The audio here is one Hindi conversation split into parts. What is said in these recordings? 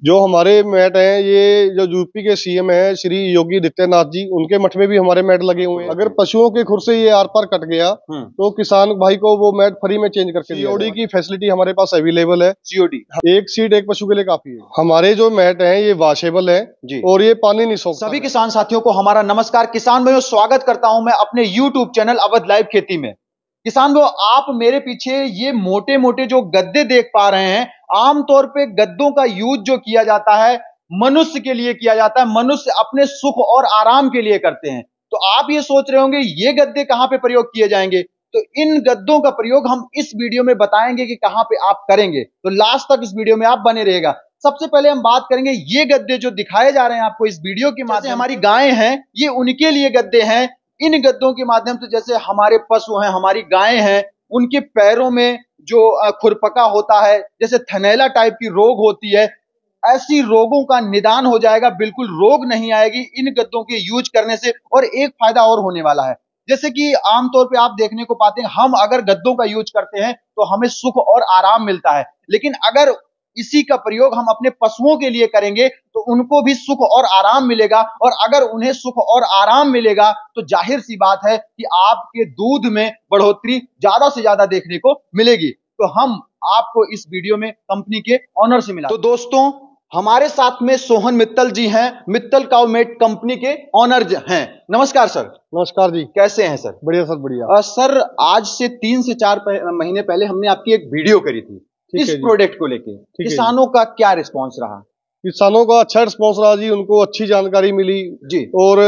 जो हमारे मैट हैं, ये जो यूपी के सीएम हैं श्री योगी आदित्यनाथ जी, उनके मठ में भी हमारे मैट लगे हुए हैं। अगर पशुओं के खुर से ये आर पार कट गया तो किसान भाई को वो मैट फ्री में चेंज करके सीओडी की फैसिलिटी हमारे पास अवेलेबल है। सीओडी एक सीट एक पशु के लिए काफी है। हमारे जो मैट हैं ये वॉशेबल है जी, और ये पानी नहीं सोखता। सभी किसान साथियों को हमारा नमस्कार। किसान भाइयों, स्वागत करता हूं मैं अपने YouTube चैनल अवध लाइव खेती में। किसान भाइयों, आप मेरे पीछे ये मोटे मोटे जो गद्दे देख पा रहे हैं, आमतौर पे गद्दों का यूज जो किया जाता है मनुष्य के लिए किया जाता है। मनुष्य अपने सुख और आराम के लिए करते हैं। तो आप ये सोच रहे होंगे ये गद्दे कहां पे प्रयोग किए जाएंगे, तो इन गद्दों का प्रयोग हम इस वीडियो में बताएंगे कि कहां पे आप करेंगे। तो लास्ट तक इस वीडियो में आप बने रहेगा। सबसे पहले हम बात करेंगे ये गद्दे जो दिखाए जा रहे हैं आपको इस वीडियो के माध्यम से। हमारी गायें हैं, ये उनके लिए गद्दे हैं। इन गद्दों के माध्यम से जैसे हमारे पशु हैं, हमारी गायें हैं, उनके पैरों में जो खुरपका होता है, जैसे थनैला टाइप की रोग होती है, ऐसी रोगों का निदान हो जाएगा। बिल्कुल रोग नहीं आएगी इन गद्दों के यूज करने से। और एक फायदा और होने वाला है, जैसे कि आमतौर पे आप देखने को पाते हैं, हम अगर गद्दों का यूज करते हैं तो हमें सुख और आराम मिलता है, लेकिन अगर इसी का प्रयोग हम अपने पशुओं के लिए करेंगे तो उनको भी सुख और आराम मिलेगा। और अगर उन्हें सुख और आराम मिलेगा तो जाहिर सी बात है कि आपके दूध में बढ़ोतरी ज्यादा से ज्यादा देखने को मिलेगी। तो हम आपको इस वीडियो में कंपनी के ऑनर से मिला। तो दोस्तों, हमारे साथ में सोहन मित्तल जी हैं, मित्तल काउ मेट कंपनी के ऑनर हैं। नमस्कार सर। नमस्कार जी, कैसे हैं सर? बढ़िया सर, बढ़िया। सर, आज से 3 से 4 महीने पहले हमने आपकी एक वीडियो करी थी इस प्रोडक्ट को लेके। किसानों का क्या रिस्पांस रहा? किसानों का अच्छा रिस्पांस रहा जी, उनको अच्छी जानकारी मिली जी। और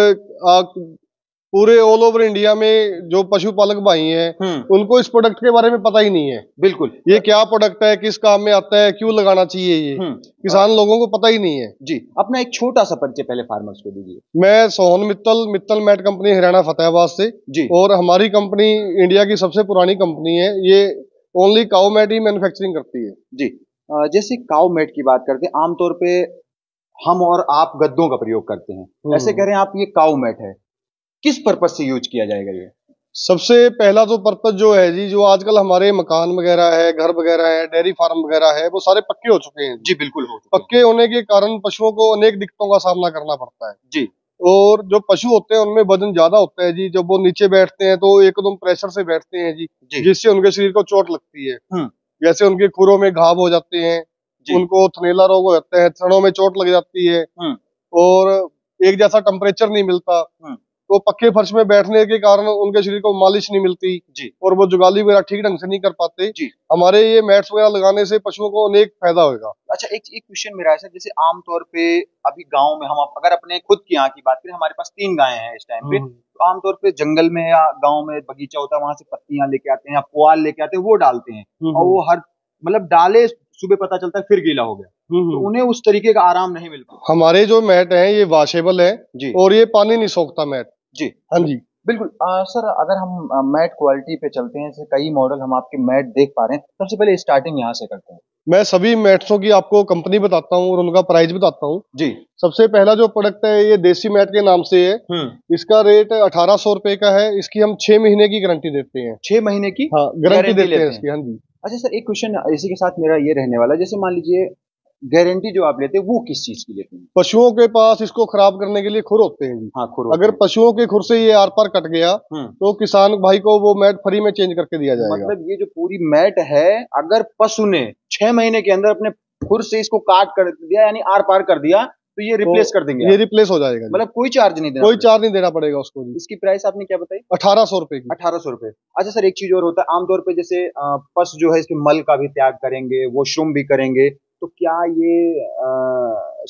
पूरे ऑल ओवर इंडिया में जो पशुपालक भाई हैं उनको इस प्रोडक्ट के बारे में पता ही नहीं है। बिल्कुल, ये क्या प्रोडक्ट है, किस काम में आता है, क्यों लगाना चाहिए, ये किसान लोगों को पता ही नहीं है जी। अपना एक छोटा सा परिचय पहले फार्मर्स को दीजिए। मैं सोहन मित्तल मैट कंपनी हरियाणा फतेहाबाद से जी, और हमारी कंपनी इंडिया की सबसे पुरानी कंपनी है। ये ओनली काउ मैट ही मैन्युफैक्चरिंग करती है जी। जैसे काउ मैट की बात करते हैं, आमतौर पे हम और आप गद्दों का प्रयोग करते हैं, ऐसे कह रहे हैं आप ये काउ मैट है, किस पर्पज से यूज किया जाएगा ये? सबसे पहला तो पर्पज जो है जी, जो आजकल हमारे मकान वगैरह है, घर वगैरह है, डेयरी फार्म वगैरह है, वो सारे पक्के हो चुके हैं जी। बिल्कुल हो पक्के होने के कारण पशुओं को अनेक दिक्कतों का सामना करना पड़ता है जी। और जो पशु होते हैं उनमें वजन ज्यादा होता है जी। जब वो नीचे बैठते हैं तो एकदम प्रेशर से बैठते हैं जी, जिससे उनके शरीर को चोट लगती है। जैसे उनके खुरों में घाव हो जाते हैं, उनको थनैला रोग हो जाता है, थनों में चोट लग जाती है, और एक जैसा टेम्परेचर नहीं मिलता। तो पक्के फर्श में बैठने के कारण उनके शरीर को मालिश नहीं मिलती जी, और वो जुगाली वगैरह ठीक ढंग से नहीं कर पाते जी। हमारे ये मैट्स वगैरह लगाने से पशुओं को अनेक फायदा होगा। अच्छा, एक क्वेश्चन मेरा है सर, जैसे आमतौर पे अभी गांव में हम अगर अपने खुद की यहाँ की बात करें, हमारे पास 3 गायें हैं इस टाइम पे, तो आमतौर पे जंगल में या गांव में बगीचा होता है, वहां से पत्तियां लेके आते हैं या पुआल लेके आते हैं, वो डालते हैं, और वो हर मतलब डाले, सुबह पता चलता है फिर गीला हो गया, तो उन्हें उस तरीके का आराम नहीं मिलता। हमारे जो मैट है ये वॉशेबल है जी, और ये पानी नहीं सोखता मैट जी। हाँ जी, बिल्कुल। सर, अगर हम मैट क्वालिटी पे चलते हैं, जैसे कई मॉडल हम आपके मैट देख पा रहे हैं, सबसे पहले स्टार्टिंग यहाँ से करते हैं। मैं सभी मैट्सों की आपको कंपनी बताता हूँ और उनका प्राइस बताता हूँ जी। सबसे पहला जो प्रोडक्ट है ये देसी मैट के नाम से है। इसका रेट 1800 रुपए का है। इसकी हम 6 महीने की गारंटी देते हैं। 6 महीने की? हाँ, गारंटी देते हैं इसकी। हाँ जी। अच्छा सर, एक क्वेश्चन इसी के साथ मेरा ये रहने वाला है, जैसे मान लीजिए गारंटी जो आप लेते हैं वो किस चीज की लेते हैं? पशुओं के पास इसको खराब करने के लिए खुर होते हैं जी। हाँ, खुर। अगर पशुओं के खुर से ये आर पार कट गया तो किसान भाई को वो मैट फ्री में चेंज करके दिया जाएगा। मतलब ये जो पूरी मैट है, अगर पशु ने 6 महीने के अंदर अपने खुर से इसको काट कर दिया, यानी आर पार कर दिया, तो ये रिप्लेस कर देंगे? ये रिप्लेस हो जाएगा, मतलब कोई चार्ज नहीं देना? कोई चार्ज नहीं देना पड़ेगा उसको जी। इसकी प्राइस आपने क्या बताई? 1800 रुपए की। 1800 रुपए। अच्छा सर, एक चीज और होता है, आमतौर पे जैसे पशु जो है इसके मल का भी त्याग करेंगे, वॉशरूम भी करेंगे, तो क्या ये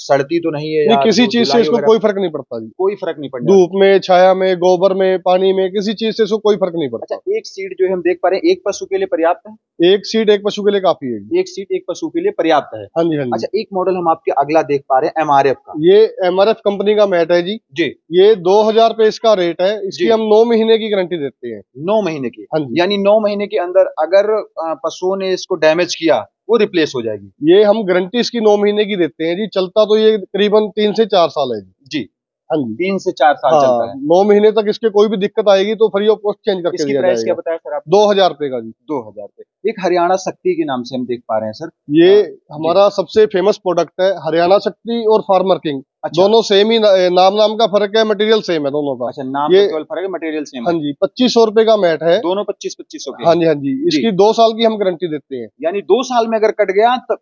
सड़ती तो नहीं है? नहीं, किसी चीज से इसको कोई फर्क नहीं पड़ता जी। कोई फर्क नहीं पड़ता? धूप में, छाया में, गोबर में, पानी में, किसी चीज से इसको कोई फर्क नहीं पड़ता। अच्छा, एक सीट जो है हम देख पा रहे हैं, एक पशु के लिए पर्याप्त है? एक सीट एक पशु के लिए काफी है। एक सीट एक पशु के लिए पर्याप्त है? हाँ जी, हाँ जी। अच्छा, एक मॉडल हम आपके अगला देख पा रहे हैं, MRF का। ये MRF कंपनी का मैट है जी। जी। ये 2000 रुपए इसका रेट है। इसकी हम 9 महीने की गारंटी देते हैं। 9 महीने की? हाँ जी। यानी 9 महीने के अंदर अगर पशुओं ने इसको डैमेज किया, वो रिप्लेस हो जाएगी? ये हम गारंटी इसकी 9 महीने की देते हैं जी। चलता तो ये करीबन 3 से 4 साल है जी। जी। हाँ जी। 3 से 4 साल चलता है। 9 महीने तक इसके कोई भी दिक्कत आएगी तो फ्री ऑफ कॉस्ट चेंज करके इसकी दिया प्राइस क्या जाएगा। बताया सर आप? 2000 रुपए का जी। 2000 रुपए। एक हरियाणा शक्ति के नाम से हम देख पा रहे हैं सर। ये जी। हमारा सबसे फेमस प्रोडक्ट है, हरियाणा शक्ति और फार्मर किंग। अच्छा। दोनों सेम ही नाम नाम का फर्क है, मटेरियल सेम है दोनों का। अच्छा, नाम ये का केवल फर्क है, मटेरियल सेम हाँ है। जी, 2500 रुपए का मैट है। दोनों 25-2500 के हाँ हैं। जी, हाँ जी। इसकी 2 साल की हम गारंटी देते हैं। यानी 2 साल में अगर कट गया तो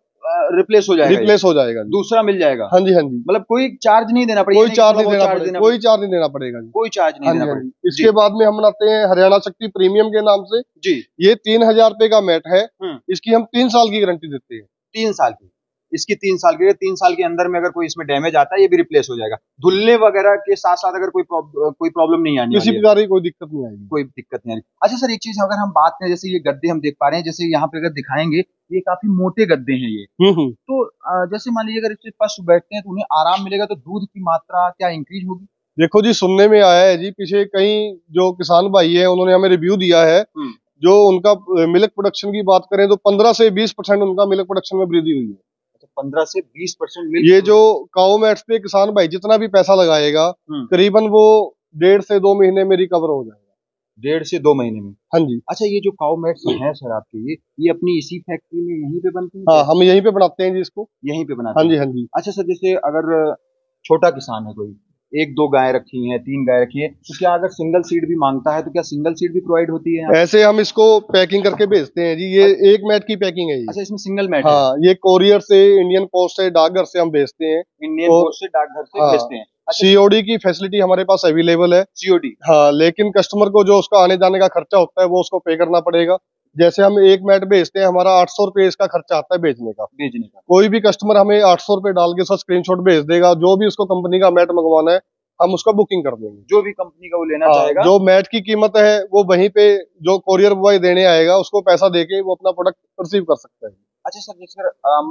रिप्लेस हो जाएगा, रिप्लेस हो जाएगा जी। दूसरा मिल जाएगा। हाँ जी, हाँ जी। मतलब कोई चार्ज नहीं देना पड़ेगा। कोई चार्ज नहीं देना पड़ेगा, कोई चार्ज नहीं देना पड़ेगा जी। कोई चार्ज नहीं हाँ देना जी, हाँ पड़ेगा। जी। इसके बाद में हम बनाते हैं हरियाणा शक्ति प्रीमियम के नाम से जी। ये 3000 रुपए का मैट है। इसकी हम 3 साल की गारंटी देते हैं। 3 साल की इसकी 3 साल की 3 साल के अंदर में अगर कोई इसमें डैमेज आता है ये भी रिप्लेस हो जाएगा। धुलने वगैरह के साथ साथ अगर कोई प्रॉब्लम नहीं आनी, किसी प्रकार की कोई दिक्कत नहीं आएगी। कोई दिक्कत नहीं आएगी। अच्छा सर, एक चीज अगर हम बात करें, जैसे ये गद्दे हम देख पा रहे हैं, जैसे यहाँ पे अगर दिखाएंगे ये काफी मोटे गद्दे हैं ये। तो जैसे मान लीजिए अगर इसके पास बैठते हैं तो उन्हें आराम मिलेगा, तो दूध की मात्रा क्या इंक्रीज होगी? देखो जी, सुनने में आया है जी, पीछे कई जो किसान भाई है उन्होंने हमें रिव्यू दिया है, जो उनका मिल्क प्रोडक्शन की बात करें तो 15 से 20% उनका मिल्क प्रोडक्शन में वृद्धि हुई है। 15 से 20% मिल्क। ये जो काऊ मैट्स पे किसान भाई जितना भी पैसा लगाएगा करीबन वो 1.5 से 2 महीने में रिकवर हो जाएगा। 1.5 से 2 महीने में? हाँ जी। अच्छा, ये जो काऊ मैट्स हैं सर आपके, ये अपनी इसी फैक्ट्री में यहीं पे बनती हैं? हाँ, हम यहीं पे बनाते हैं जी इसको। यहीं पे बनाते हैं? हाँ जी, हाँ जी। अच्छा सर, जैसे अगर छोटा किसान है, कोई 1-2 गाय रखी हैं, 3 गाय रखी है, तो क्या अगर सिंगल सीड भी मांगता है तो क्या सिंगल सीड भी प्रोवाइड होती है? ऐसे हम इसको पैकिंग करके भेजते हैं जी। ये एक मैट की पैकिंग है ये। अच्छा, इसमें सिंगल मैट है? हाँ, ये कोरियर से, इंडियन पोस्ट से, डाकघर से हम भेजते हैं। इंडियन पोस्ट से, डाकघर से भेजते हैं। सीओडी की फैसिलिटी हमारे पास अवेलेबल है। सीओडी? हाँ, लेकिन कस्टमर को जो उसका आने जाने का खर्चा होता है वो उसको पे करना पड़ेगा। जैसे हम एक मैट भेजते हैं, हमारा 800 रुपए इसका खर्चा आता है भेजने का। कोई भी कस्टमर हमें 800 रुपए डाल के उसका स्क्रीनशॉट भेज देगा, जो भी उसको कंपनी का मैट मंगवाना है हम उसका बुकिंग कर देंगे। जो भी कंपनी का वो लेना चाहेगा, जो मैट की कीमत है वो वहीं पे जो कोरियर बॉय देने आएगा उसको पैसा देके वो अपना प्रोडक्ट रिसीव कर सकता है। अच्छा सर, जैसे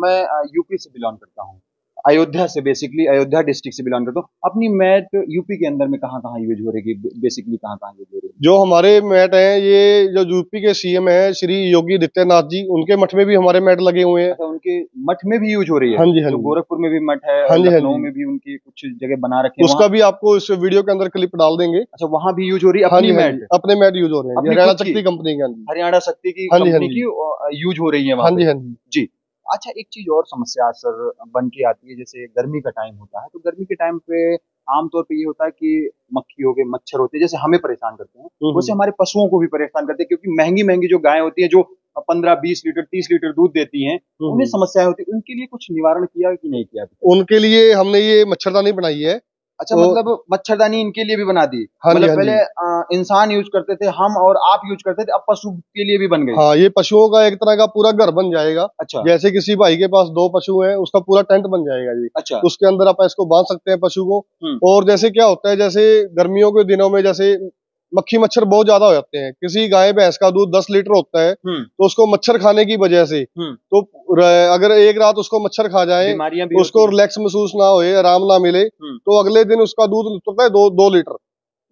मैं यूपी से बिलोंग करता हूँ, अयोध्या से, बेसिकली अयोध्या डिस्ट्रिक्ट से बिलोंग करता हूँ। अपनी मैट यूपी के अंदर में कहाँ यूज हो रही है, बेसिकली कहाँ यूज हो रही है? जो हमारे मैट हैं, ये जो यूपी के सीएम है श्री योगी आदित्यनाथ जी, उनके मठ में भी हमारे मैट लगे हुए हैं। अच्छा, उनके मठ में भी यूज हो रही है? हाँ जी, हाँ जी। गोरखपुर में भी मठ है, लखनऊ में भी उनकी कुछ जगह बना रखे हैं, उसका भी आपको इस वीडियो के अंदर क्लिप डाल देंगे। अच्छा, वहाँ भी यूज हो रही है अपनी मैट? अपने मैट यूज हो रहे हैं, हरियाणा शक्ति कंपनी के अंदर। हरियाणा शक्ति की कंपनी की यूज हो रही है वहाँ पे? जी। अच्छा, एक चीज और समस्या सर बन के आती है, जैसे गर्मी का टाइम होता है, तो गर्मी के टाइम पे आमतौर पे ये होता है कि मक्खी हो गए, मच्छर होते हैं, जैसे हमें परेशान करते हैं वैसे हमारे पशुओं को भी परेशान करते हैं, क्योंकि महंगी महंगी जो गाय होती है, जो 15-20 लीटर 30 लीटर दूध देती हैं, उन्हें समस्या होती है। उनके लिए कुछ निवारण किया कि नहीं किया? उनके लिए हमने ये मच्छरदानी बनाई है। अच्छा, तो मतलब मच्छरदानी इनके लिए भी बना दी? मतलब पहले इंसान यूज करते थे, हम और आप यूज करते थे, अब पशु के लिए भी बन गई? हाँ, ये पशुओं का एक तरह का पूरा घर बन जाएगा। अच्छा। जैसे किसी भाई के पास 2 पशु हैं, उसका पूरा टेंट बन जाएगा जी। अच्छा। उसके अंदर आप इसको बांध सकते हैं पशु को। और जैसे क्या होता है, जैसे गर्मियों के दिनों में जैसे मक्खी मच्छर बहुत ज्यादा हो जाते हैं, किसी गाय भैंस का दूध 10 लीटर होता है, तो उसको मच्छर खाने की वजह से तो अगर एक रात उसको मच्छर खा जाए, उसको रिलैक्स महसूस ना होए, आराम ना मिले, तो अगले दिन उसका दूध उतरता है 2 लीटर।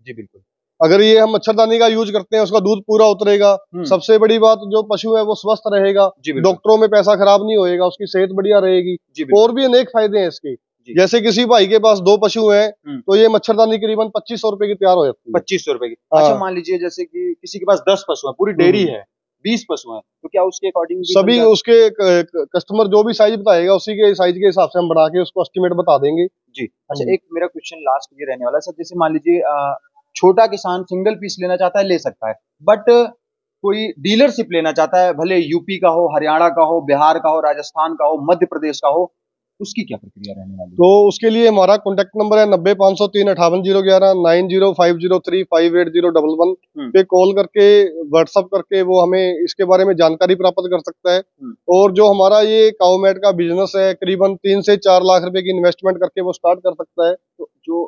जी बिल्कुल। अगर ये हम मच्छरदानी का यूज करते हैं, उसका दूध पूरा उतरेगा। सबसे बड़ी बात, जो पशु है वो स्वस्थ रहेगा, डॉक्टरों में पैसा खराब नहीं होएगा, उसकी सेहत बढ़िया रहेगी। और भी अनेक फायदे हैं इसके। जैसे किसी भाई के पास 2 पशु हैं, तो ये मच्छरदानी करीबन 2500 रुपए की तैयार हो जाती है। 2500 रुपए की? अच्छा, मान लीजिए जैसे कि किसी के पास 10 पशु है, पूरी डेयरी है, 20 पशु हैं, तो क्या उसके अकॉर्डिंग सभी उसके कस्टमर जो भी साइज बताएगा उसी के साइज के हिसाब से हम बना के उसको एस्टिमेट बता देंगे जी। अच्छा, एक मेरा क्वेश्चन लास्ट ये रहने वाला है सर, जैसे मान लीजिए छोटा किसान सिंगल पीस लेना चाहता है, ले सकता है, बट कोई डीलरशिप लेना चाहता है, भले यूपी का हो, हरियाणा का हो, बिहार का हो, राजस्थान का हो, मध्य प्रदेश का हो, उसकी क्या प्रक्रिया रहने वाली है? तो उसके लिए हमारा कॉन्टैक्ट नंबर है 90-503-58-011, 9050358011 पे कॉल करके, व्हाट्सअप करके वो हमें इसके बारे में जानकारी प्राप्त कर सकता है। और जो हमारा ये काऊ मैट का बिजनेस है, करीबन 3 से 4 लाख रुपए की इन्वेस्टमेंट करके वो स्टार्ट कर सकता है। तो जो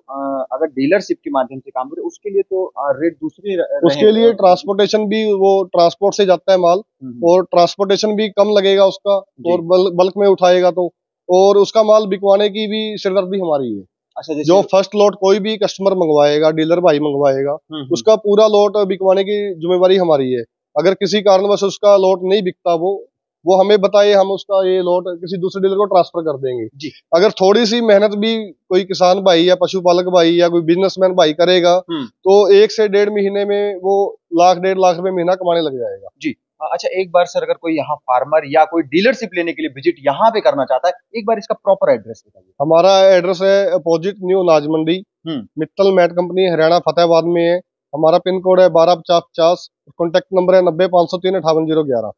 अगर डीलरशिप के माध्यम से काम करे, उसके लिए तो रेट दूसरे उसके लिए ट्रांसपोर्टेशन भी, वो ट्रांसपोर्ट से जाता है माल, और ट्रांसपोर्टेशन भी कम लगेगा उसका, और बल्क में उठाएगा तो, और उसका माल बिकवाने की भी सिरदर्दी हमारी है। अच्छा, जो फर्स्ट लॉट कोई भी कस्टमर मंगवाएगा, डीलर भाई मंगवाएगा, उसका पूरा लॉट बिकवाने की जिम्मेवारी हमारी है। अगर किसी कारणवश उसका लॉट नहीं बिकता, वो वो हमें बताए, हम उसका ये लॉट किसी दूसरे डीलर को ट्रांसफर कर देंगे जी। अगर थोड़ी सी मेहनत भी कोई किसान भाई या पशुपालक भाई या कोई बिजनेसमैन भाई करेगा तो 1 से 1.5 महीने में वो 1,00,000 1,50,000 रुपए महीना कमाने लग जाएगा। जी। अच्छा, एक बार सर अगर कोई यहाँ फार्मर या कोई डीलरशिप लेने के लिए विजिट यहाँ पे करना चाहता है, एक बार इसका प्रॉपर एड्रेस बताइए। हमारा एड्रेस है अपोजिट न्यू अनाज मंडी, मित्तल मैट कंपनी, हरियाणा फतेहाबाद में है। हमारा पिन कोड है 125050, कॉन्टेक्ट नंबर है 90 503 58 011।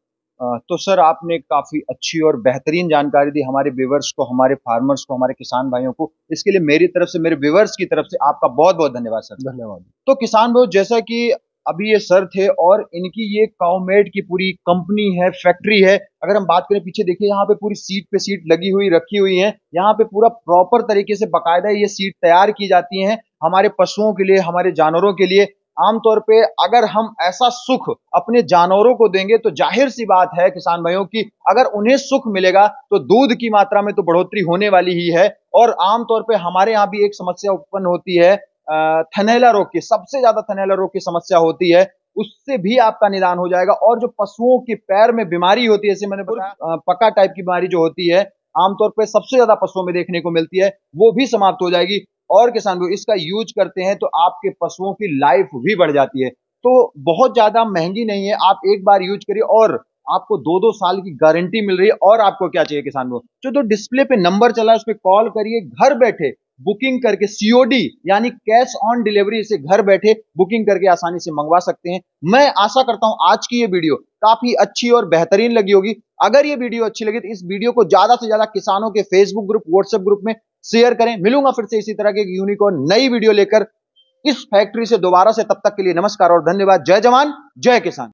तो सर आपने काफी अच्छी और बेहतरीन जानकारी दी हमारे व्यूवर्स को, हमारे फार्मर्स को, हमारे किसान भाइयों को। इसके लिए मेरी तरफ से, मेरे व्यूवर्स की तरफ से आपका बहुत बहुत धन्यवाद सर। धन्यवाद। तो किसान भाइयों, जैसा कि अभी ये सर थे और इनकी ये काउमेड की पूरी कंपनी है, फैक्ट्री है। अगर हम बात करें, पीछे देखिए यहाँ पे पूरी सीट पे सीट लगी हुई रखी हुई है। यहाँ पे पूरा प्रॉपर तरीके से बाकायदा ये सीट तैयार की जाती हैं हमारे पशुओं के लिए, हमारे जानवरों के लिए। आमतौर पे अगर हम ऐसा सुख अपने जानवरों को देंगे तो जाहिर सी बात है किसान भाइयों की, अगर उन्हें सुख मिलेगा तो दूध की मात्रा में तो बढ़ोतरी होने वाली ही है। और आमतौर पे हमारे यहाँ भी एक समस्या उत्पन्न होती है थनैला रोग की, सबसे ज्यादा थनैला रोग की समस्या होती है, उससे भी आपका निदान हो जाएगा। और जो पशुओं के पैर में बीमारी होती है, जैसे मैंने बताया पक्का टाइप की बीमारी जो होती है, आमतौर पे सबसे ज्यादा पशुओं में देखने को मिलती है, वो भी समाप्त हो जाएगी। और किसान भाई इसका यूज करते हैं तो आपके पशुओं की लाइफ भी बढ़ जाती है। तो बहुत ज्यादा महंगी नहीं है, आप एक बार यूज करिए और आपको 2-2 साल की गारंटी मिल रही है। और आपको क्या चाहिए किसान भाई, जो डिस्प्ले पे नंबर चला है उस पर कॉल करिए, घर बैठे बुकिंग करके सीओडी यानी कैश ऑन डिलीवरी से घर बैठे बुकिंग करके आसानी से मंगवा सकते हैं। मैं आशा करता हूं आज की ये वीडियो काफी अच्छी और बेहतरीन लगी होगी। अगर ये वीडियो अच्छी लगी तो इस वीडियो को ज्यादा से ज्यादा किसानों के फेसबुक ग्रुप, व्हाट्सएप ग्रुप में शेयर करें। मिलूंगा फिर से इसी तरह के यूनिक और नई वीडियो लेकर इस फैक्ट्री से दोबारा से। तब तक के लिए नमस्कार और धन्यवाद। जय जवान जय किसान।